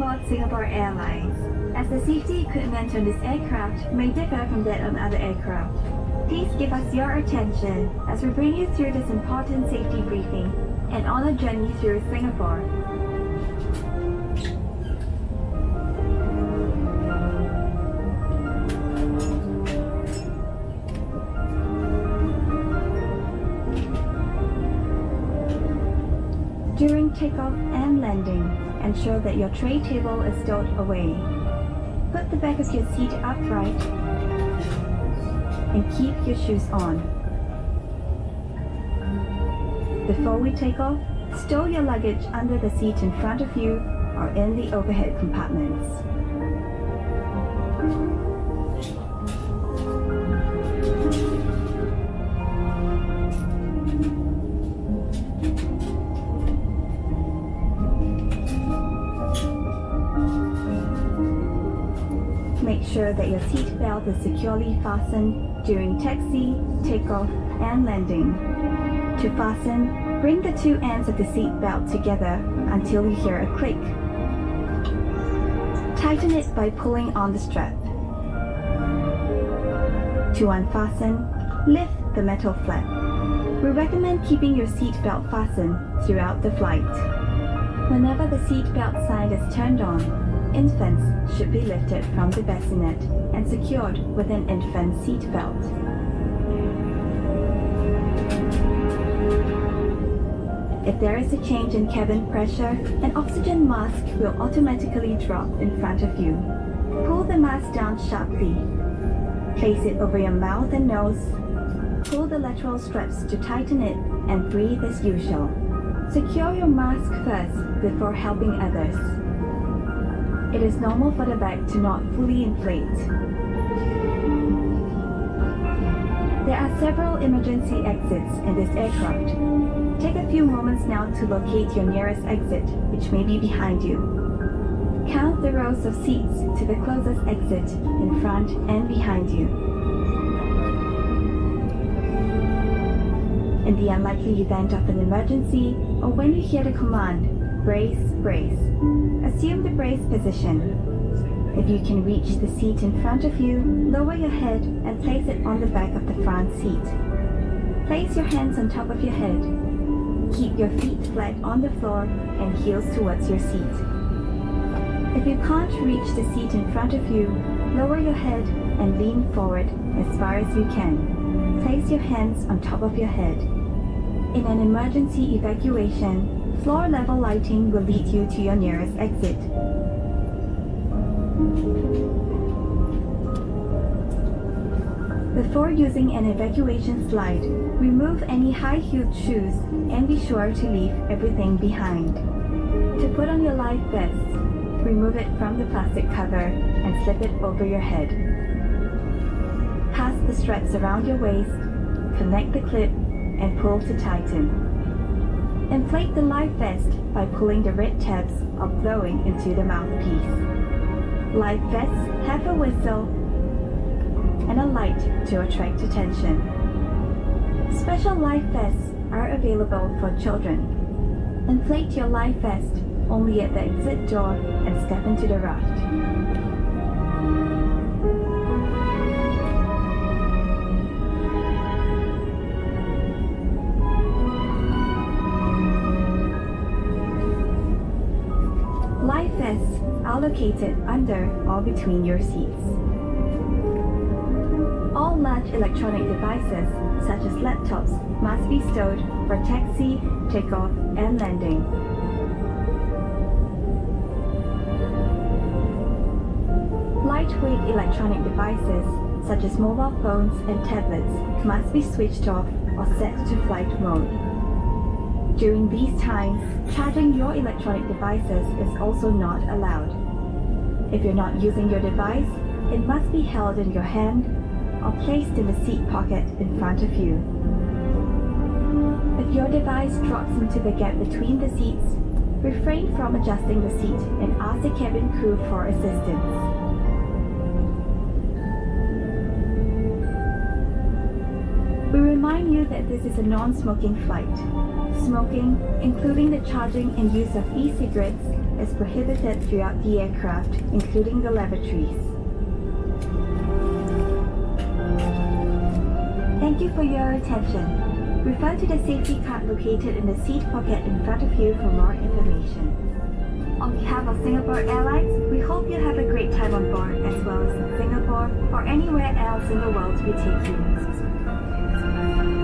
aboard Singapore Airlines, as the safety equipment on this aircraft may differ from that on other aircraft. Please give us your attention as we bring you through this important safety briefing and on a journey through Singapore. During takeoff and landing, ensure that your tray table is stowed away. Put the back of your seat upright and keep your shoes on. Before we take off, stow your luggage under the seat in front of you or in the overhead compartments. Make sure that your seat belt is securely fastened during taxi, takeoff, and landing. To fasten, bring the two ends of the seat belt together until you hear a click. Tighten it by pulling on the strap. To unfasten, lift the metal flap. We recommend keeping your seat belt fastened throughout the flight. Whenever the seat belt sign is turned on, infants should be lifted from the bassinet and secured with an infant seat belt. If there is a change in cabin pressure, an oxygen mask will automatically drop in front of you. Pull the mask down sharply. Place it over your mouth and nose. Pull the lateral straps to tighten it and breathe as usual. Secure your mask first before helping others. It is normal for the bag to not fully inflate. There are several emergency exits in this aircraft. Take a few moments now to locate your nearest exit, which may be behind you. Count the rows of seats to the closest exit in front and behind you. In the unlikely event of an emergency, or when you hear the command, brace, brace, assume the brace position. If you can reach the seat in front of you, lower your head and place it on the back of the front seat. Place your hands on top of your head. Keep your feet flat on the floor and heels towards your seat. If you can't reach the seat in front of you, lower your head and lean forward as far as you can. Place your hands on top of your head. In an emergency evacuation, floor level lighting will lead you to your nearest exit. Before using an evacuation slide, remove any high-heeled shoes and be sure to leave everything behind. To put on your life vest, remove it from the plastic cover and slip it over your head. Pass the straps around your waist, connect the clip, and pull to tighten. Inflate the life vest by pulling the red tabs or blowing into the mouthpiece. Life vests have a whistle and a light to attract attention. Special life vests are available for children. Inflate your life vest only at the exit door and step into the raft. Life vests are located under or between your seats. All large electronic devices, such as laptops, must be stowed for taxi, takeoff, and landing. Lightweight electronic devices, such as mobile phones and tablets, must be switched off or set to flight mode. During these times, charging your electronic devices is also not allowed. If you're not using your device, it must be held in your hand or placed in the seat pocket in front of you. If your device drops into the gap between the seats, refrain from adjusting the seat and ask the cabin crew for assistance. We remind you that this is a non-smoking flight. Smoking, including the charging and use of e-cigarettes, is prohibited throughout the aircraft, including the lavatories. Thank you for your attention. Refer to the safety card located in the seat pocket in front of you for more information. On behalf of Singapore Airlines, we hope you have a great time on board as well as in Singapore or anywhere else in the world we take you.